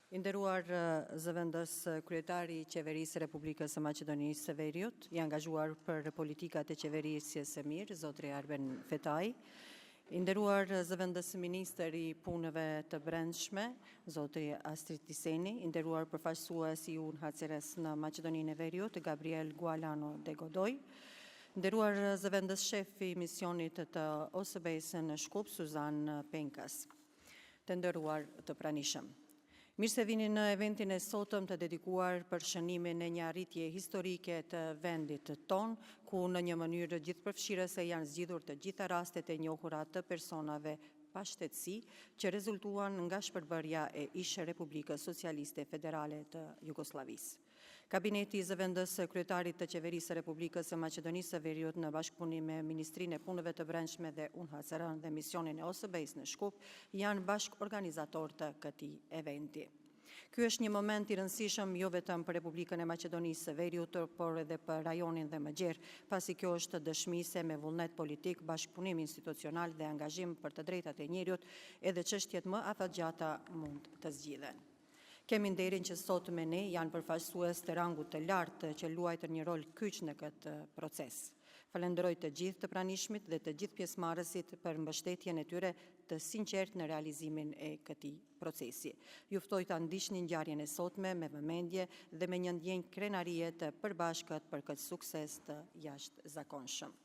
I nderuar zëvendës kryetari i Qeverisë Republikës së Maqedonisë së Veriut, i angazhuar për politikat e qeverisjes së mirë, zotri Arben Fetaj, i nderuar zëvendës ministër i punëve të brendshme, zotri Astrid Tiseni, i nderuar përfaqësues i UNHCR-s në Maqedoninë e Veriut, Gabriel Gualano de Godoy, nderuar zëvendës shefi i misionit të OSBE-s në Shkup, Suzan Penkas, të nderuar të pranishëm. Mirë se vini në eventin e sotëm të dedikuar për shënimin e një arritje historike të vendit ton, ku në një mënyrë gjithëpërfshirëse janë zgjidhur të gjitha rastet e njohura të personave pa shtetësi që rezultuan nga shpërbërja e ish Republikës Socialiste Federale të Jugosllavisë. Kabineti i zëvendës kryetarit të Qeverisë së Republikës së Maqedonisë së Veriut në bashkëpunim me Ministrinë e Punëve të Brendshme dhe UNHCR-n dhe misionin e OSBE-s në Shkup janë bashkë-organizator të këtij eventi. Ky është një moment i rëndësishëm jo vetëm për Republikën e Maqedonisë së Veriut, por edhe për rajonin dhe më gjerë, pasi kjo është dëshmi se me vullnet politik, bashkëpunim institucional dhe angazhim për të drejtat e njerëzit, edhe çështjet më afatgjata mund të zgjidhen. Kemi nderin që sot me ne janë përfaqësues të rangut të lartë që luajtën një rol kyç në këtë proces. Falenderoj të gjithë të pranishmit dhe të gjithë pjesëmarrësit për mbështetjen e tyre të sinqertë në realizimin e këtij procesi. Ju ftoj ta ndiqni ngjarjen e sotme me vëmendje dhe me një ndjenjë krenarie të përbashkët për këtë sukses të jashtëzakonshëm.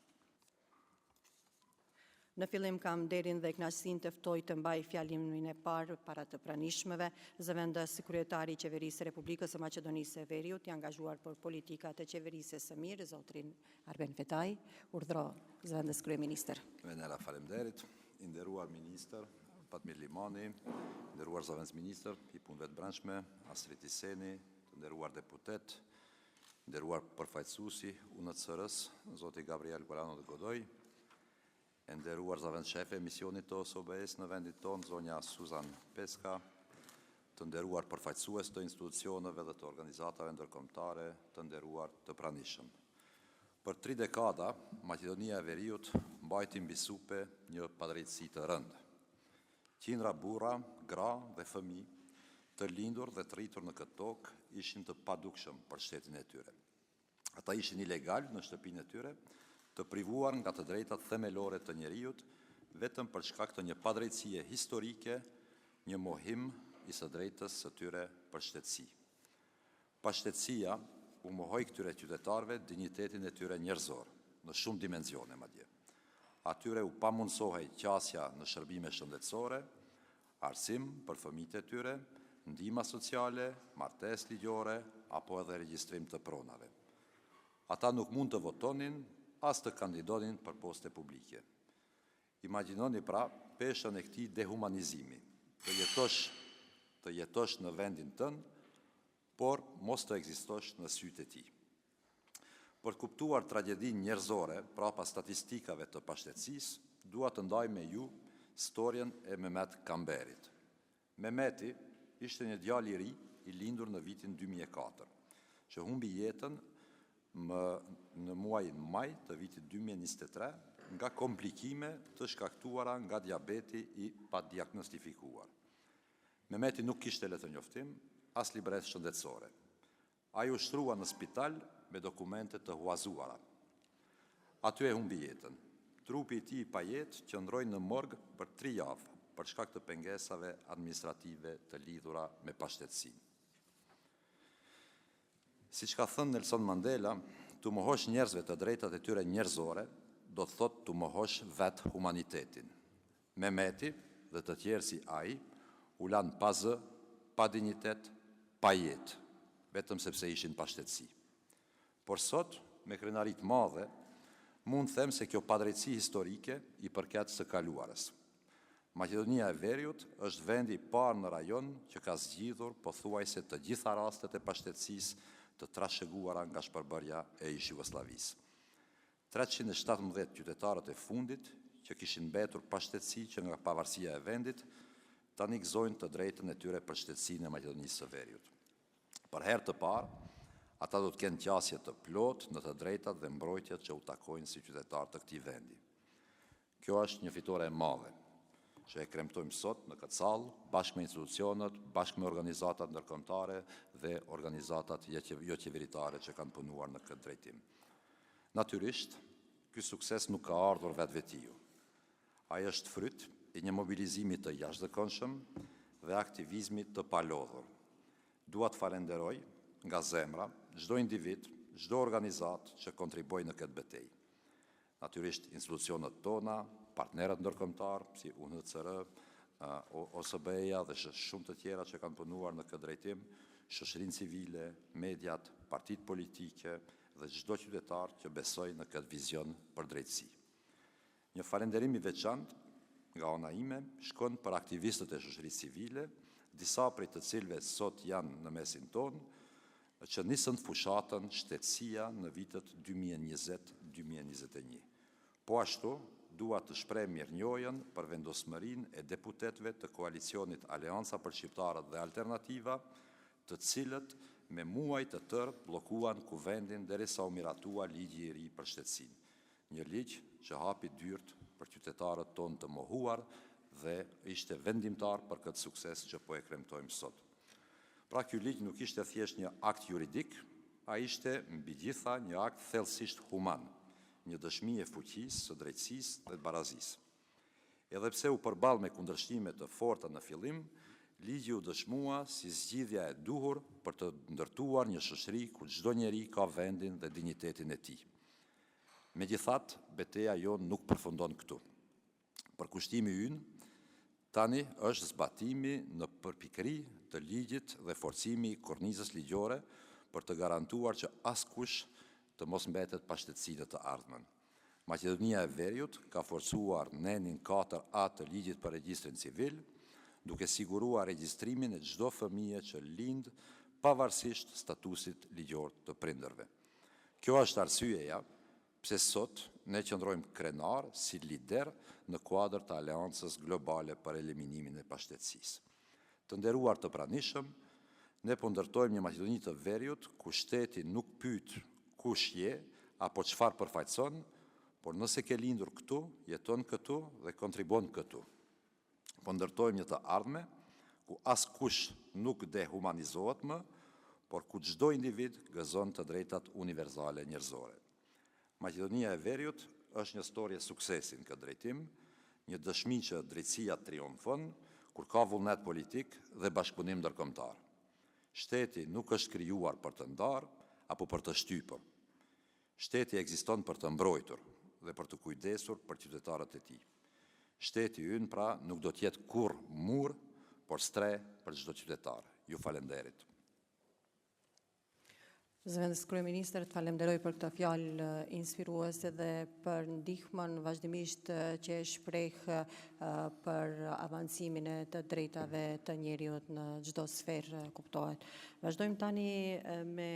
Në fillim kam nderin dhe kënaqësinë të ftoj të mbaj fjalimin e parë para të pranishmëve, zëvendës kryetari i Qeverisë Republikës së Maqedonisë së Veriut, i angazhuar për politikat e qeverisjes së mirë, zotrin Arben Fetaj, urdhro zëvendës kryeministër. Venera, faleminderit, i nderuar ministër Fatmir Limani, nderuar zëvendës ministër i punëve të brendshme, Astrid Tiseni, të nderuar deputet, nderuar përfaqësuesi UNHCR-s, zoti Gabriel Gualano de Godoy, e nderuar zëvendës shefe misionit të OSBE-s në vendin tonë, zonja Suzan Peska, të nderuar përfaqësues të institucioneve dhe të organizatave ndërkombëtare, të nderuar të pranishëm. Për 3 dekada, Maqedonia e Veriut mbajti mbi supe një padrejtësi të rëndë. Qindra burra, gra dhe fëmijë të lindur dhe të rritur në këtë tokë ishin të padukshëm për shtetin e tyre. Ata ishin ilegal në shtëpinë e tyre, të privuar nga të drejtat themelore të njerëzit, vetëm për shkak të një padrejtësie historike, një mohim i së drejtës së tyre për shtetësi. Pashtetësia u mohoi këtyre qytetarëve dinjitetin e tyre njerëzor, në shumë dimensione madje. Atyre u pamundsohej qasja në shërbime shëndetësore, arsim për fëmijët e tyre, ndihma sociale, martesë ligjore apo edhe regjistrim të pronave. Ata nuk mund të votonin as të kandidonin për poste publike. Imagjinoni pra peshën e këtij dehumanizimi, të jetosh në vendin tënd, por mos të ekzistosh në sytë e tij. Për të kuptuar tragjedinë njerëzore prapa statistikave të pashtetësisë, dua të ndaj me ju historien e Mehmet Kamberit. Mehmeti ishte një djalë i ri i lindur në vitin 2004, që humbi jetën në muajin maj të vitit 2023 nga komplikime të shkaktuara nga diabeti i padiagnostifikuar. Mehmeti nuk kishte letë njoftim, as libret shëndetësore. Ai u shtrua në spital me dokumente të huazuara. Aty e humbi jetën. Trupi i tij i pajetë qëndroi në morg për 3 javë për shkak të pengesave administrative të lidhura me pashtetësinë. Siç ka thënë Nelson Mandela, të mohosh njerëzve të drejtat e tyre njerëzore, do të thotë të mohosh vetë humanitetin. Mehmeti dhe të tjerë si ai u lanë pa zë, pa dinjitet, pa jetë, vetëm sepse ishin pa shtetësi. Por sot, me krenari të madhe, mund them se kjo padrejtësi historike i përket së kaluarës. Maqedonia e Veriut është vendi i parë në rajon që ka zgjidhur pothuajse të gjitha rastet e pashtetësisë të trashëguara nga shpërbërja e ish Jugosllavisë. 317 qytetarët e fundit që kishin mbetur pa shtetësi që nga pavarësia e vendit, tani gëzojnë të drejtën e tyre për shtetësinë e Maqedonisë së Veriut. Për herë të parë, ata do të kenë qasje të plotë në të drejtat dhe mbrojtjet që u takojnë si qytetarë të këtij vendi. Kjo është një fitore e madhe. që e kremtojmë sot në këtë sallë, bashkë me institucionet, bashkë me organizatat ndërkombëtare dhe organizatat jo qeveritare që kanë punuar në këtë drejtim. Natyrisht, ky sukses nuk ka ardhur vetvetiju. Ai është fryt i një mobilizimi të jashtëzakonshëm dhe aktivizmit të palodhur. Dua të falenderoj nga zemra çdo individ, çdo organizat që kontriboi në këtë betejë. Natyrisht institucionet tona, partnerët ndërkombëtar si UNHCR, OSBE-ja dhe shumë të tjera që kanë punuar në këtë drejtim, shoqërinë civile, mediat, partitë politike dhe çdo qytetar që besoi në këtë vizion për drejtësi. Një falënderim i veçantë nga ana ime shkon për aktivistët e shoqërisë civile, disa prej të cilëve sot janë në mesin tonë, që nisën fushatën shtetësia në vitet 2020-2021. Po ashtu, dua të shpreh mirënjohjen për vendosmërinë e deputetëve të koalicionit Aleanca për Shqiptarët dhe Alternativa, të cilët me muaj të tërë bllokuan kuvendin derisa u miratua ligji i ri për shtetësinë. Një ligj që hapi dyert për qytetarët tonë të mohuar dhe ishte vendimtar për këtë sukses që po e kremtojmë sot. Pra ky ligj nuk ishte thjesht një akt juridik, a ishte mbi gjitha një akt thellësisht human, një dëshmi e fuqisë, së drejtësisë dhe të barazisë. Edhe pse u përball me kundërshtime të forta në fillim, ligji u dëshmua si zgjidhja e duhur për të ndërtuar një shoqëri ku çdo njeri ka vendin dhe dinjitetin e tij. Megjithatë, betejë jonë nuk përfundon këtu. Përkushtimi ynë tani është zbatimi në përpikëri të ligjit dhe forcimi i kornizës ligjore për të garantuar që askush të mos mbetet pa shtetësinë të ardhmen. Maqedonia e Veriut ka forcuar nenin 4A të ligjit për regjistrin civil, duke siguruar regjistrimin e çdo fëmije që lind pavarësisht statusit ligjor të prindërve. Kjo është arsyeja pse sot ne qëndrojmë krenar si lider në kuadër të aleancës globale për eliminimin e pashtetësisë. Të nderuar të pranishëm, ne po ndërtojmë një Maqedoni të Veriut ku shteti nuk pyet kush je apo çfarë përfaqëson, por nëse ke lindur këtu, jeton këtu dhe kontribon këtu. Po ndërtojmë një të ardhme ku askush nuk dehumanizohet më, por ku çdo individ gëzon të drejtat universale njerëzore. Maqedonia e Veriut është një storje suksesi në këtë drejtim, një dëshmi që drejtësia triumfon kur ka vullnet politik dhe bashkëpunim ndërkombëtar. Shteti nuk është krijuar për të ndarë apo për të shtypur. Shteti ekziston për të mbrojtur dhe për të kujdesur për qytetarët e tij. Shteti ynë pra nuk do të jetë kurrë mur, por stre për çdo qytetar. Ju falenderit. Zëvendës kryeministër, të falenderoj për këtë fjalë inspiruese dhe për ndihmën vazhdimisht që e shpreh për avancimin e të drejtave të njeriut në çdo sferë kuptohet. Vazhdojmë tani me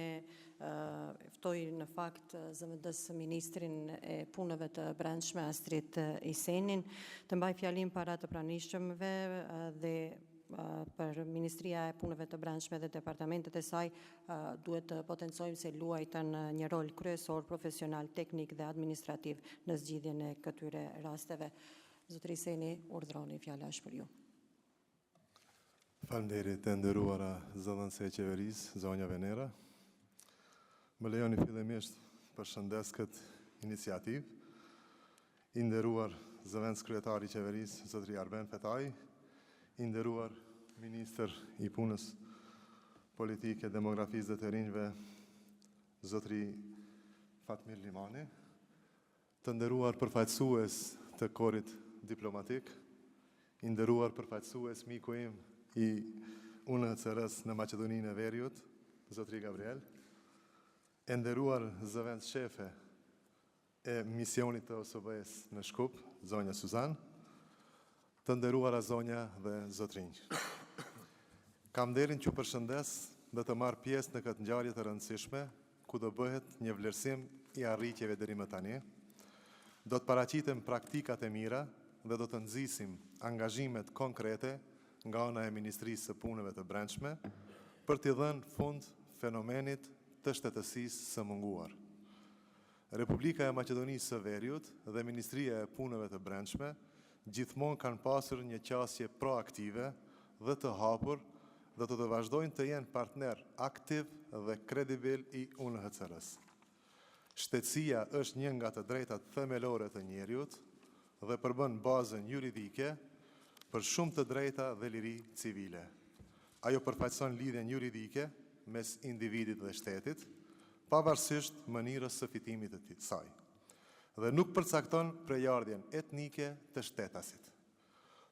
ftoj në fakt zëvendës ministrin e punëve të brendshme Astrid Isenin të mbaj fjalim para të pranishmëve dhe për Ministria e Punëve të Brendshme dhe departamentet e saj duhet të potencojmë se luajtën një rol kryesor, profesional, teknik dhe administrativ në zgjidhjen e këtyre rasteve. Zotëri Iseni, urdhroni, fjala është për ju. Faleminderit të nderuara zëdhënëse e qeverisë, zonja Venera. Më lejoni fillimisht përshëndes këtë iniciativë. I nderuar zëvendës kryetari i qeverisë, zotëri Arben Fetaj, i nderuar Ministër i Punës Politike, Demografisë dhe të Rinjve, zotëri Fatmir Limani, të nderuar përfaqësues të korit diplomatik, i nderuar përfaqësues miku im i UNHCR-s në Maqedoninë e Veriut, zotëri Gabriel, e nderuar zëvendës shefe e misionit të OSBE-s në Shkup, zonja Suzan, të nderuara zonja dhe zotrinj. Kam nderin që përshëndes dhe të marr pjesë në këtë ngjarje të rëndësishme, ku do bëhet një vlerësim i arritjeve deri më tani. Do të paraqitem praktikat e mira dhe do të nxisim angazhimet konkrete nga ana e Ministrisë së Punëve të Brendshme për t'i dhënë fund fenomenit të shtetësisë së munguar. Republika e Maqedonisë së Veriut dhe Ministria e Punëve të Brendshme gjithmonë kanë pasur një qasje proaktive dhe të hapur dhe të vazhdojnë të jenë partner aktiv dhe kredibil i UNHCR-s. Shtetësia është një nga të drejtat themelore të njeriut dhe përbën bazën juridike për shumë të drejta dhe liri civile. Ajo përfaqëson lidhjen juridike mes individit dhe shtetit, pavarësisht mënyrës së fitimit të saj, dhe nuk përcakton prejardhjen etnike të shtetasit.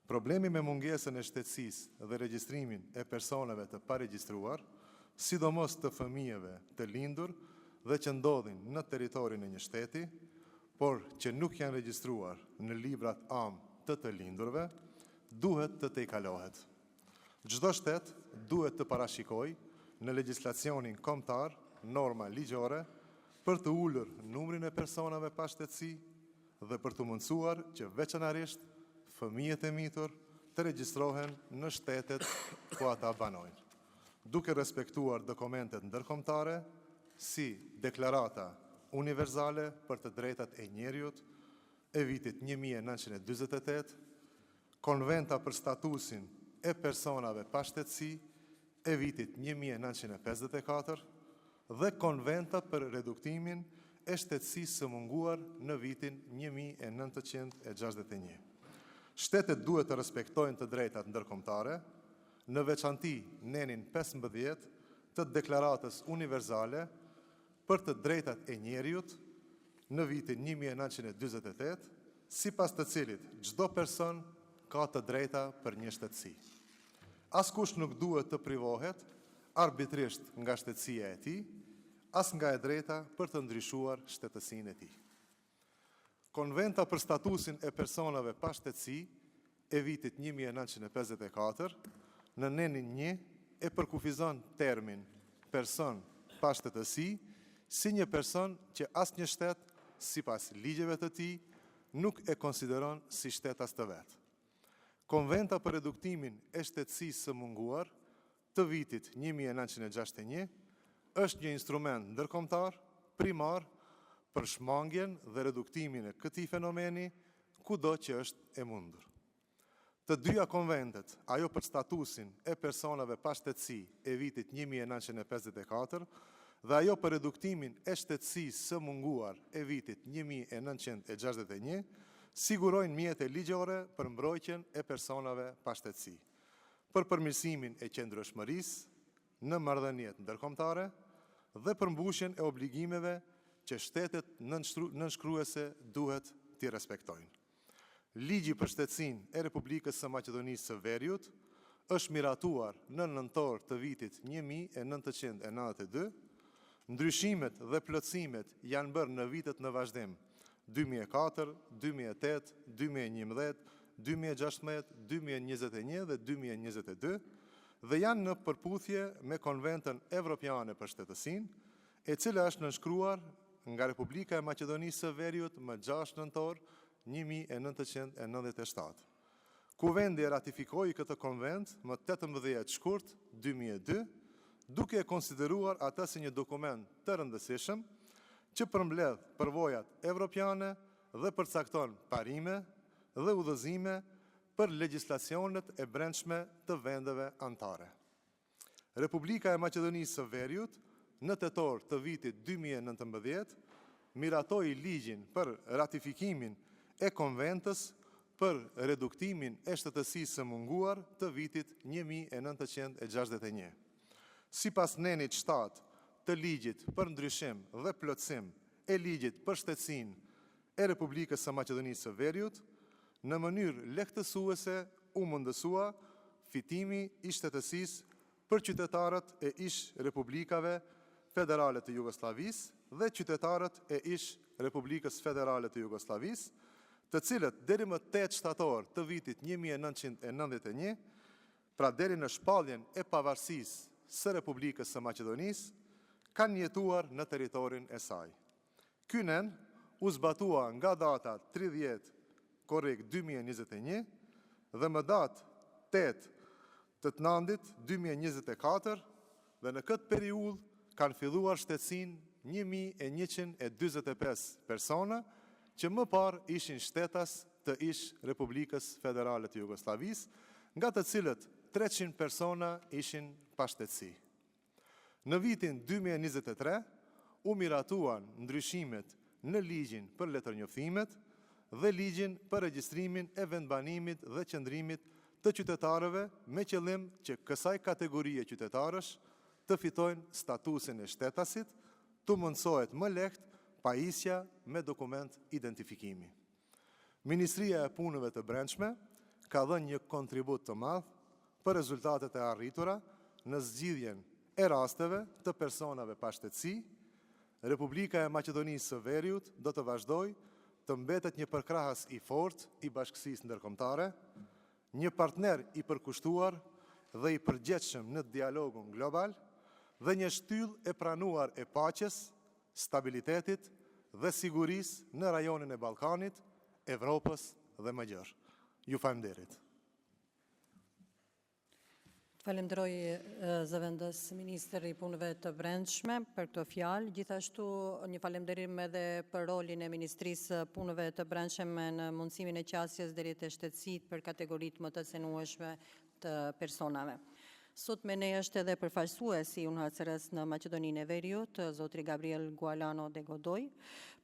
Problemi me mungesën e shtetësisë dhe regjistrimin e personave të paregjistruar, sidomos të fëmijëve të lindur dhe që ndodhin në territorin e një shteti, por që nuk janë regjistruar në librat am të lindurve, duhet të tejkalohet. Çdo shtet duhet të parashikojë në legjislacionin kombëtar norma ligjore për të ulur numrin e personave pa shtetësi dhe për të mundësuar që veçanërisht fëmijët e mitur të regjistrohen në shtetet ku ata banojnë, duke respektuar dokumentet ndërkombëtare si Deklarata Universale për të drejtat e njeriut e vitit 1948, Konventa për statusin e personave pa shtetësi e vitit 1954 dhe Konventa për reduktimin e shtetësisë së munguar në vitin 1961. Shtetet duhet të respektojnë të drejtat ndërkombëtare, në veçanti nenin 15 të Deklaratës Universale për të drejtat e njeriut në vitin 1948, sipas të cilit çdo person ka të drejta për një shtetësi. Askush nuk duhet të privohet arbitrisht nga shtetësia e tij, as nga e drejta për të ndryshuar shtetësinë e tij. Konventa për statusin e personave pa shtetësi e vitit 1954 në nenin 1 e përkufizon termin person pa shtetësi si një person që asnjë shtet, sipas ligjeve të tij, nuk e konsideron si shtetas të vet. Konventa për reduktimin e shtetësisë së munguar të vitit 1961 është një instrument ndërkombëtar primar për shmangjen dhe reduktimin e këtij fenomeni kudo që është e mundur. Të dyja konventet, ajo për statusin e personave pa shtetësi e vitit 1954 dhe ajo për reduktimin e shtetësisë së munguar e vitit 1961, sigurojnë mjete ligjore për mbrojtjen e personave pa shtetësi, për përmirësimin e qëndrueshmërisë në marrëdhëniet ndërkombëtare dhe për mbushjen e obligimeve që shtetet nënshkruese duhet t'i respektojnë. Ligji për shtetësinë e Republikës së Maqedonisë së Veriut është miratuar në nëntor të vitit 1992, ndryshimet dhe plotësimet janë bërë në vitet në vazhdim 2004, 2008, 2011, 2016, 2021 dhe 2022 dhe janë në përputhje me Konventën Evropiane për shtetësinë, e cila është nënshkruar nga Republika e Maqedonisë së Veriut më 6 nëntor 1997. Kuvendi e ratifikoi këtë konvent më 18 shkurt 2002, duke e konsideruar atë si një dokument të rëndësishëm që përmbledh përvojat evropiane dhe përcakton parime dhe udhëzime për legjislacionet e brendshme të vendeve anëtare. Republika e Maqedonisë së Veriut në tetor të vitit 2019 miratoi ligjin për ratifikimin e konventës për reduktimin e shtetësisë së munguar të vitit 1961. Sipas nenit 7 të ligjit për ndryshim dhe plotësim e ligjit për shtetësinë e Republikës së Maqedonisë së Veriut, në mënyrë lehtësuese u mundësua fitimi i shtetësisë për qytetarët e ish republikave federale të Jugosllavisë dhe qytetarët e ish Republikës Federale të Jugosllavisë, të cilët deri më 8 shtator të vitit 1991, pra deri në shpalljen e pavarësisë së Republikës së Maqedonisë, kanë jetuar në territorin e saj. Ky nen u zbatua nga data 30 korrik 2021 dhe më datë 8 të nëntit 2024 dhe në këtë periudhë kanë filluar shtetësinë 1145 persona që më parë ishin shtetas të ish Republikës Federale të Jugosllavisë, nga të cilët 300 persona ishin pa shtetësi. Në vitin 2023 u miratuan ndryshimet në ligjin për letërnjoftimet dhe ligjin për regjistrimin e vendbanimit dhe qëndrimit të qytetarëve me qëllim që kësaj kategorie qytetarësh të fitojnë statusin e shtetasit, të mundësohet më lehtë pajisja me dokument identifikimi. Ministria e Punëve të Brendshme ka dhënë një kontribut të madh për rezultatet e arritura në zgjidhjen e rasteve të personave pa shtetësi. Republika e Maqedonisë së Veriut do të vazhdojë të mbetet një përkrahas i fortë i bashkësisë ndërkombëtare, një partner i përkushtuar dhe i përgjegjshëm në dialogun global dhe një shtyllë e pranuar e paqes, stabilitetit dhe sigurisë në rajonin e Ballkanit, Evropës dhe më gjerë. Ju falenderit. Falenderoj zëvendës Ministër i Punëve të Brendshme për këto fjalë. Gjithashtu një falenderim edhe për rolin e Ministrisë Punëve të Brendshme në mundësimin e qasjes deri te shtetësitë për kategoritë më të cënueshme të personave. Sot me ne është edhe përfaqësuesi i UNHCR-s në Maqedoninë e Veriut, zotri Gabriel Gualano de Godoy,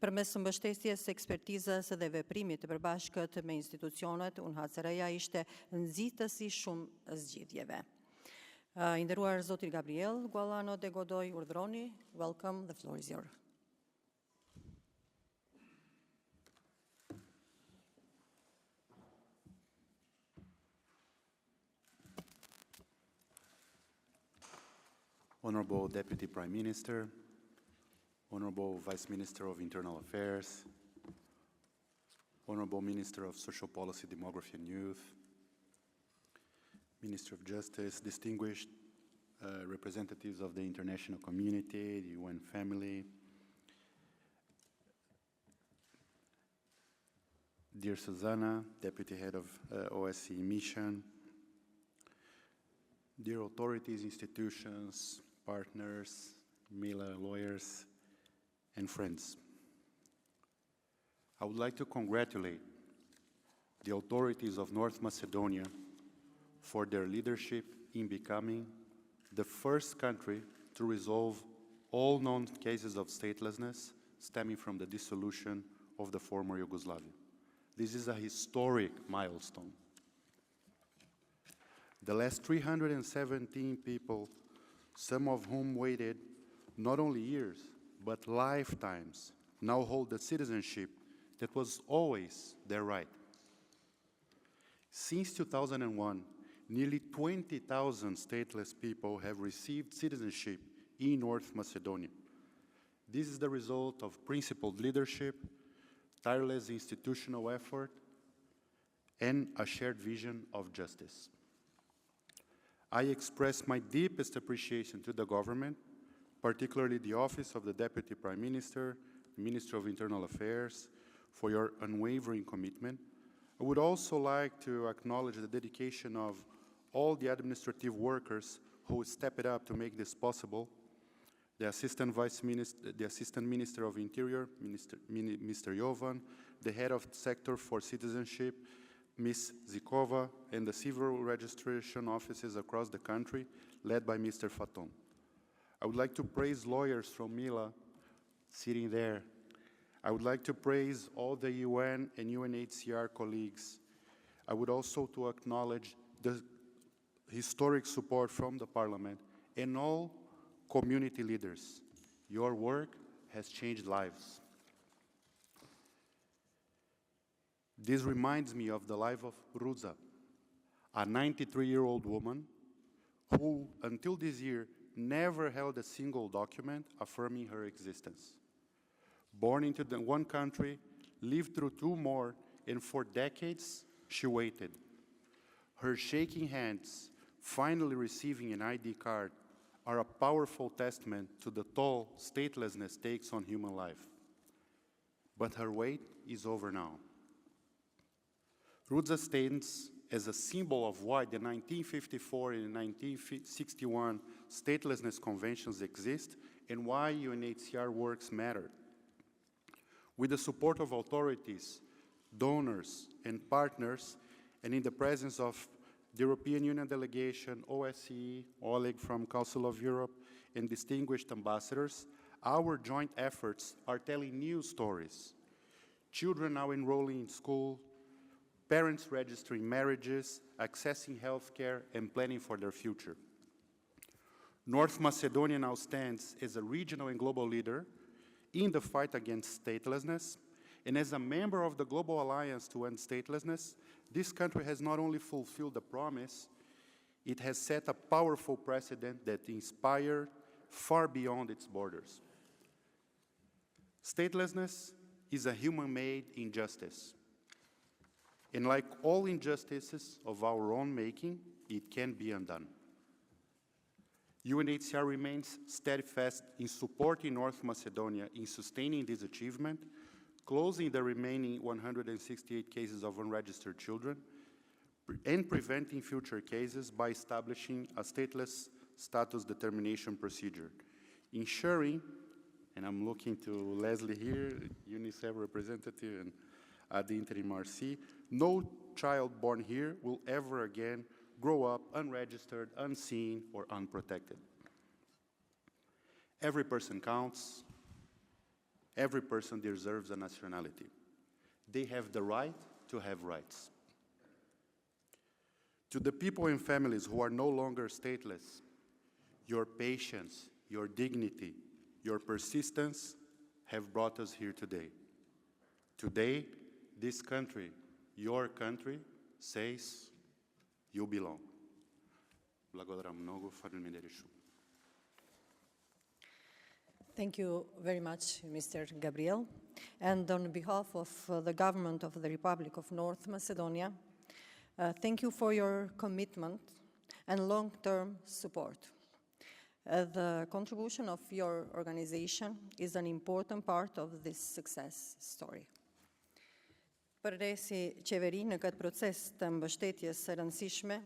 përmes mbështetjes, ekspertizës dhe veprimit të përbashkët me institucionet, UNHCR-ja ishte nxitës i shumë zgjidhjeve. I nderuar zotri Gabriel Gualano de Godoy, urdhroni. Welcome, the floor is yours. Honorable Deputy Prime Minister, Honorable Vice Minister of Internal Affairs, Honorable Minister of Social Policy, Demography and Youth, Minister of Justice, distinguished representatives of the international community, the UN family, dear Susanna, Deputy Head of OSCE Mission, dear authorities, institutions, partners, Mila lawyers, and friends. I would like to congratulate the authorities of North Macedonia for their leadership in becoming the first country to resolve all known cases of statelessness stemming from the dissolution of the former Yugoslavia. This is a historic milestone. The last 317 people, some of whom waited not only years, but lifetimes, now hold a citizenship that was always their right. Since 2001, nearly 20,000 stateless people have received citizenship in North Macedonia. This is the result of principled leadership, tireless institutional effort, and a shared vision of justice. I express my deepest appreciation to the government, particularly the Office of the Deputy Prime Minister, Minister of Internal Affairs, for your unwavering commitment. I would also like to acknowledge the dedication of all the administrative workers who stepped up to make this possible. The Assistant Minister of Interior, Mr. Jovan, the Head of Sector for Citizenship, Ms. Zikova, and the civil registration offices across the country, led by Mr. Faton. I would like to praise lawyers from Mila sitting there. I would like to praise all the UN and UNHCR colleagues. I would also to acknowledge the historic support from the Parliament and all community leaders. Your work has changed lives. This reminds me of the life of Ruza, a 93-year-old woman who, until this year, never held a single document affirming her existence. Born into one country, lived through two more, and for decades, she waited. Her shaking hands, finally receiving an ID card, are a powerful testament to the toll statelessness takes on human life. But her wait is over now. Ruza stands as a symbol of why the 1954 and 1961 statelessness conventions exist and why UNHCR works matter. With the support of authorities, donors, and partners, and in the presence of the European Union delegation, OSCE, Oleg from Council of Europe, and distinguished ambassadors, our joint efforts are telling new stories. Children now enrolling in school, parents registering marriages, accessing healthcare, and planning for their future. North Macedonia now stands as a regional and global leader in the fight against statelessness, and as a member of the Global Alliance to End Statelessness, this country has not only fulfilled the promise, it has set a powerful precedent that inspired far beyond its borders. Statelessness is a human-made injustice. And like all injustices of our own making, it can be undone. UNHCR remains steadfast in supporting North Macedonia in sustaining this achievement, closing the remaining 168 cases of unregistered children, and preventing future cases by establishing a stateless status determination procedure, ensuring, and I'm looking to Leslie here, UNICEF representative, and at the interim RC, no child born here will ever again grow up unregistered, unseen, or unprotected. Every person counts. Every person deserves a nationality. They have the right to have rights. To the people and families who are no longer stateless, your patience, your dignity, your persistence have brought us here today. Today, this country, your country, says you belong. Благодарам много, Фармин Медеришу. Thank you very much, Mr. Gabriel. And on behalf of the government of the Republic of North Macedonia, thank you for your commitment and long-term support. The contribution of your organization is an important part of this success story. Përresi qeveri në këtë proces të mbështetjes së rëndësishme,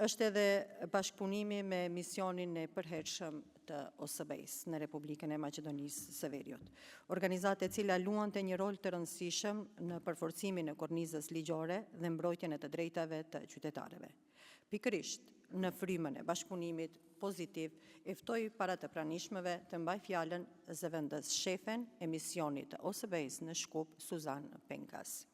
është edhe bashkëpunimi me misionin e përhershëm të OSBE-s në Republikën e Maqedonisë së Veriut. Organizatë e cila luante një rol të rëndësishëm në përforcimin e kornizës ligjore dhe mbrojtjen e të drejtave të qytetarëve. Pikërisht, në frymën e bashkëpunimit pozitiv, e ftoj para të pranishmëve të mbaj fjalën zëvendës shefen e misionit të OSBE-s në Shkup, Suzan Penkas.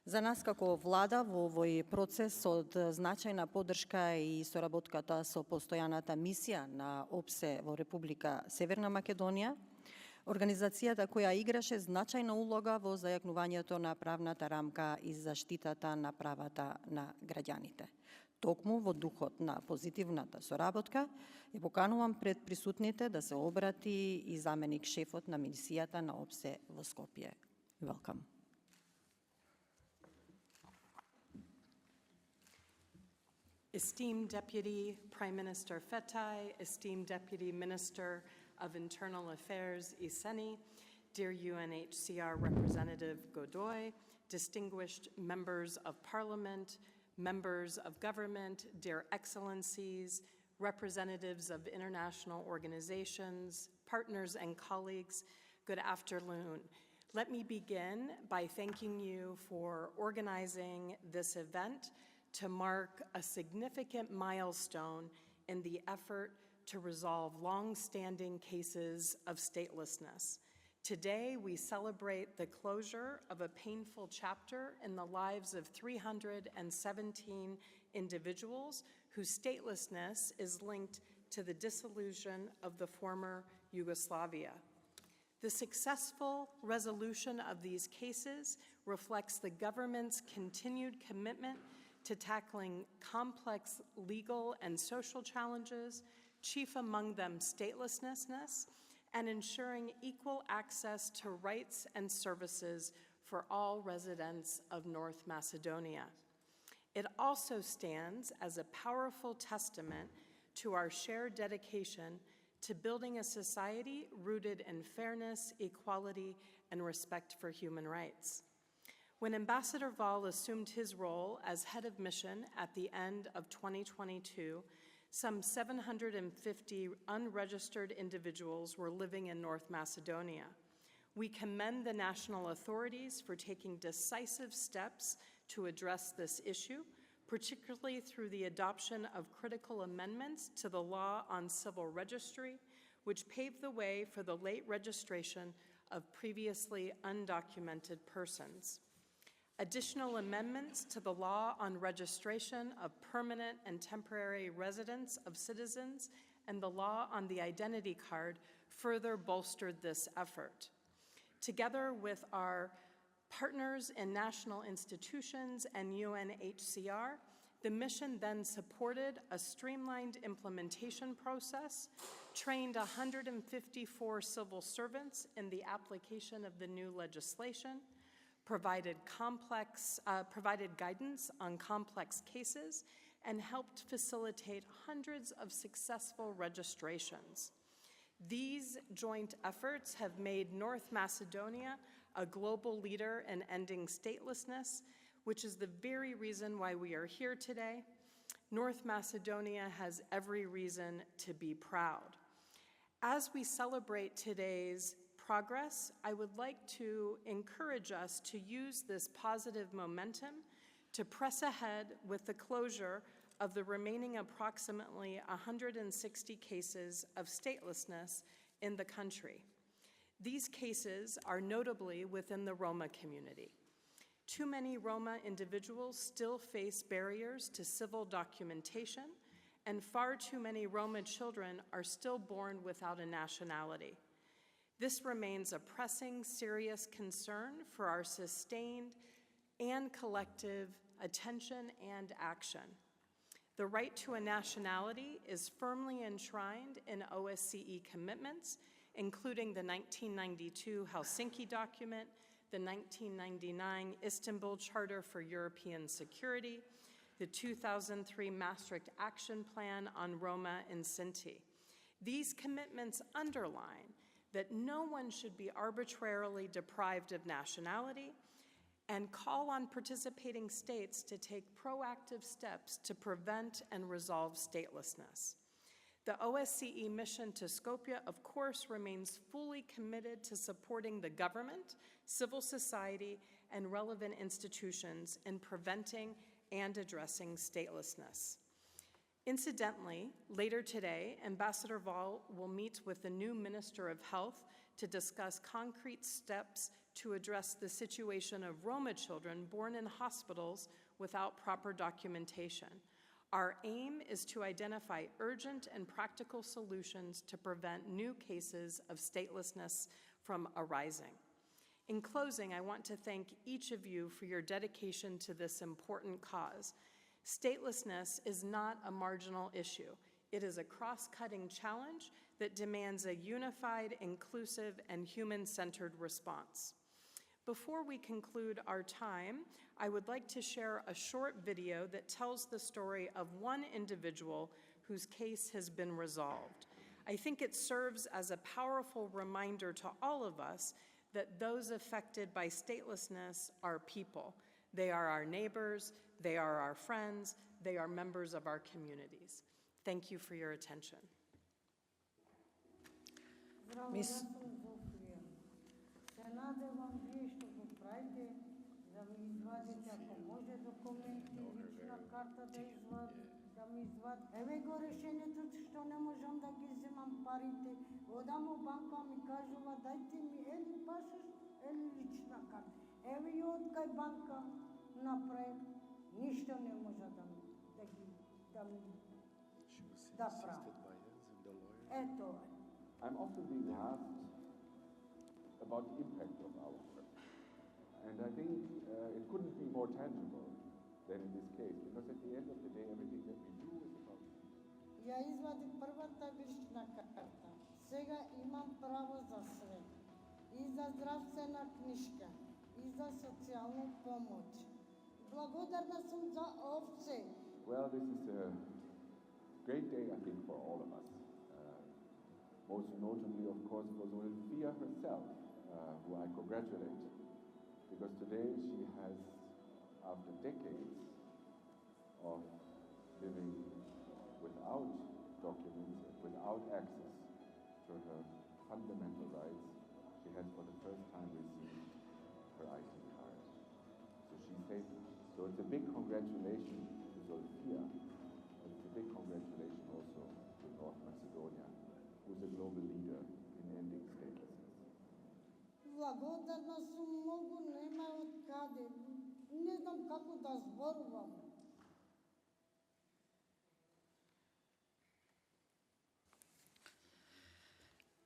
Za nas kako vlada v ovoj proces od značajna podrška I sоработката со постојаната мисија на ОПСЕ во Република Северна Македонија, организацијата која играше значајна улога во зајакнувањето на правната рамка И заштитата на правата на граѓаните. Токму во духот на позитивната соработка, ја поканувам пред присутните да се обрати И заменик шефот на мисијата на ОПСЕ во Скопје. Welcome. Esteemed Deputy Prime Minister Fetai, esteemed Deputy Minister of Internal Affairs Iseni, dear UNHCR Representative Godoy, distinguished members of Parliament, members of government, dear excellencies, representatives of international organizations, partners and colleagues, good afternoon. Let me begin by thanking you for organizing this event to mark a significant milestone in the effort to resolve long-standing cases of statelessness. Today, we celebrate the closure of a painful chapter in the lives of 317 individuals whose statelessness is linked to the dissolution of the former Yugoslavia. The successful resolution of these cases reflects the government's continued commitment to tackling complex legal and social challenges, chief among them statelessness, and ensuring equal access to rights and services for all residents of North Macedonia. It also stands as a powerful testament to our shared dedication to building a society rooted in fairness, equality, and respect for human rights. When Ambassador Vall assumed his role as head of mission at the end of 2022, some 750 unregistered individuals were living in North Macedonia. We commend the national authorities for taking decisive steps to address this issue, particularly through the adoption of critical amendments to the law on civil registry, which paved the way for the late registration of previously undocumented persons. Additional amendments to the law on registration of permanent and temporary residents of citizens and the law on the identity card further bolstered this effort. Together with our partners in national institutions and UNHCR, the mission then supported a streamlined implementation process, trained 154 civil servants in the application of the new legislation, provided guidance on complex cases, and helped facilitate hundreds of successful registrations. These joint efforts have made North Macedonia a global leader in ending statelessness, which is the very reason why we are here today. North Macedonia has every reason to be proud. As we celebrate today's progress, I would like to encourage us to use this positive momentum to press ahead with the closure of the remaining approximately 160 cases of statelessness in the country. These cases are notably within the Roma community. Too many Roma individuals still face barriers to civil documentation, and far too many Roma children are still born without a nationality. This remains a pressing, serious concern for our sustained and collective attention and action. The right to a nationality is firmly enshrined in OSCE commitments, including the 1992 Helsinki document, the 1999 Istanbul Charter for European Security, the 2003 Maastricht Action Plan on Roma and Sinti. These commitments underline that no one should be arbitrarily deprived of nationality and call on participating states to take proactive steps to prevent and resolve statelessness. The OSCE mission to Skopje, of course, remains fully committed to supporting the government, civil society, and relevant institutions in preventing and addressing statelessness. Incidentally, later today, Ambassador Vall will meet with the new Minister of Health to discuss concrete steps to address the situation of Roma children born in hospitals without proper documentation. Our aim is to identify urgent and practical solutions to prevent new cases of statelessness from arising. In closing, I want to thank each of you for your dedication to this important cause. Statelessness is not a marginal issue. It is a cross-cutting challenge that demands a unified, inclusive, and human-centered response. Before we conclude our time, I would like to share a short video that tells the story of one individual whose case has been resolved. I think it serves as a powerful reminder to all of us that those affected by statelessness are people. They are our neighbors, they are our friends, they are members of our communities. Thank you for your attention. Miss Надевам вие што го правите, да ми извадите, ако може документи, лична карта да ми извадите. Еве го решението што не можам да ги земам парите. Одам у банка, ми кажува, дајте ми или пашеш, или лична карта. Еве и од кај банка направи, ништо не може да ми прави. Ето е. I'm often being asked about the impact of our work. And I think it couldn't be more tangible than in this case, because at the end of the day, everything that we do is about people. Ја извадих првата лична карта. Сега имам право за све. И за здравствена книжка, и за социјална помоќ. Благодарна сум за овце. Well, this is a great day, I think, for all of us. Most notably, of course, for Zulfia herself, who I congratulate, because today she has, after decades of living without documents, without access to her fundamental rights, she has for the first time received her ID card. So she's safe. So it's a big congratulations to Zofia, but it's a big congratulations also to North Macedonia, who's a global leader in ending statelessness. Благодарна сум многу, нема од каде. Не знам како да зборувам.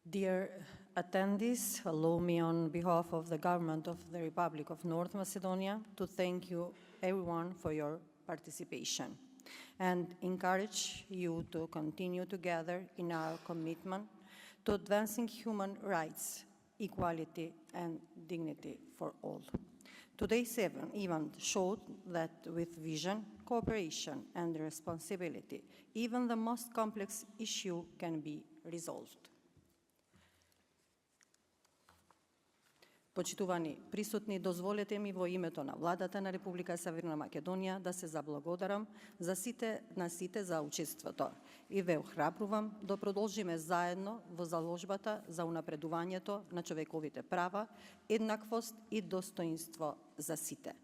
Dear attendees, allow me on behalf of the government of the Republic of North Macedonia to thank you everyone for your participation and encourage you to continue together in our commitment to advancing human rights, equality and dignity for all. Today's event showed that with vision, cooperation and responsibility, even the most complex issue can be resolved. Почитувани присутни, дозволете ми во името на Владата на Република Северна Македонија да се заблагодарам за сите за учеството и ве охрабрувам да продолжиме заедно во заложбата за унапредувањето на човековите права, еднаквост и достоинство за сите.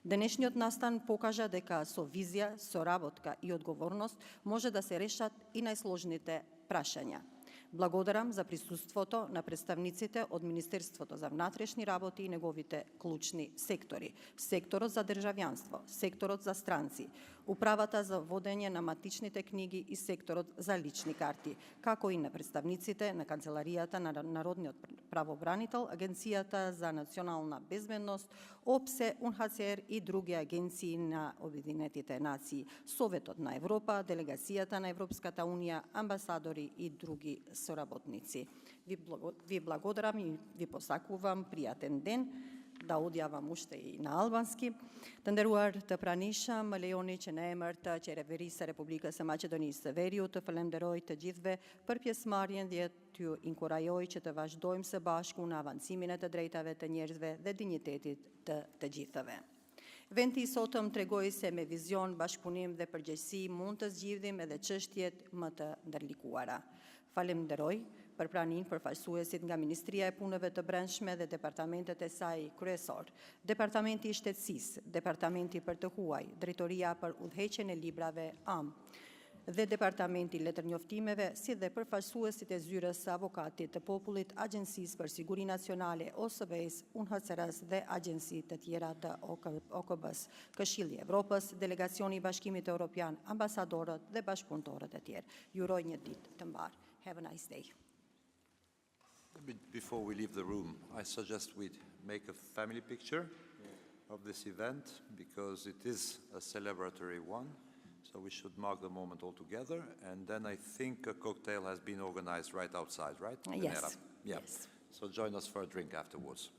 Денешниот настан покажа дека со визија, соработка и одговорност може да се решат и најсложните прашања. Благодарам за присуството на представниците од Министерството за внатрешни работи и неговите клучни сектори, секторот за државјанство, секторот за странци, управата за водење на матичните книги и секторот за лични карти, како и на представниците на Канцеларијата на Народниот правобранител, Агенцијата за национална безбедност, ОПСЕ, УНХЦР и други агенции на Обединетите нации, Советот на Европа, Делегацијата на Европската унија, амбасадори и други соработници. Ви благодарам и ви посакувам пријатен ден, да одјавам уште и на албански. Të nderuar të pranishëm, më lejoni që në emër të Qeverisë së Republikës së Maqedonisë së Veriut të falenderoj të gjithëve për pjesëmarrjen dhe t'ju inkurajoj që të vazhdojmë së bashku në avancimin e të drejtave të njerëzve dhe dinjitetit të gjithëve. Eventi i sotëm tregoi se me vizion, bashkëpunim dhe përgjegjësi mund të zgjidhim edhe çështjet më të ndërlikuara. Falenderoj për pranin përfaqësuesit nga Ministria e Punëve të Brendshme dhe departamentet e saj kryesor, Departamenti i Shtetësisë, Departamenti për të huaj, Drejtoria për udhëheqjen e librave AM dhe Departamenti i Letërnjoftimeve, si dhe përfaqësuesit e zyrës së avokatit të popullit, Agjencisë për Siguri Nacionale, OSBE-s, UNHCR-s dhe agjenci të tjera të OKB-s, Këshilli i Evropës, Delegacioni i Bashkimit Evropian, ambasadorët dhe bashkëpunëtorët e tjerë. Ju uroj një ditë të mbar. Have a nice day. Before we leave the room, I suggest we make a family picture of this event because it is a celebratory one. So we should mark the moment all together. And then I think a cocktail has been organized right outside, right? Yes. Yeah. Yes. So join us for a drink afterwards.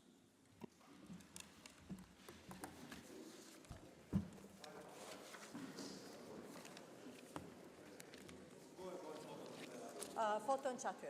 Foton që aty.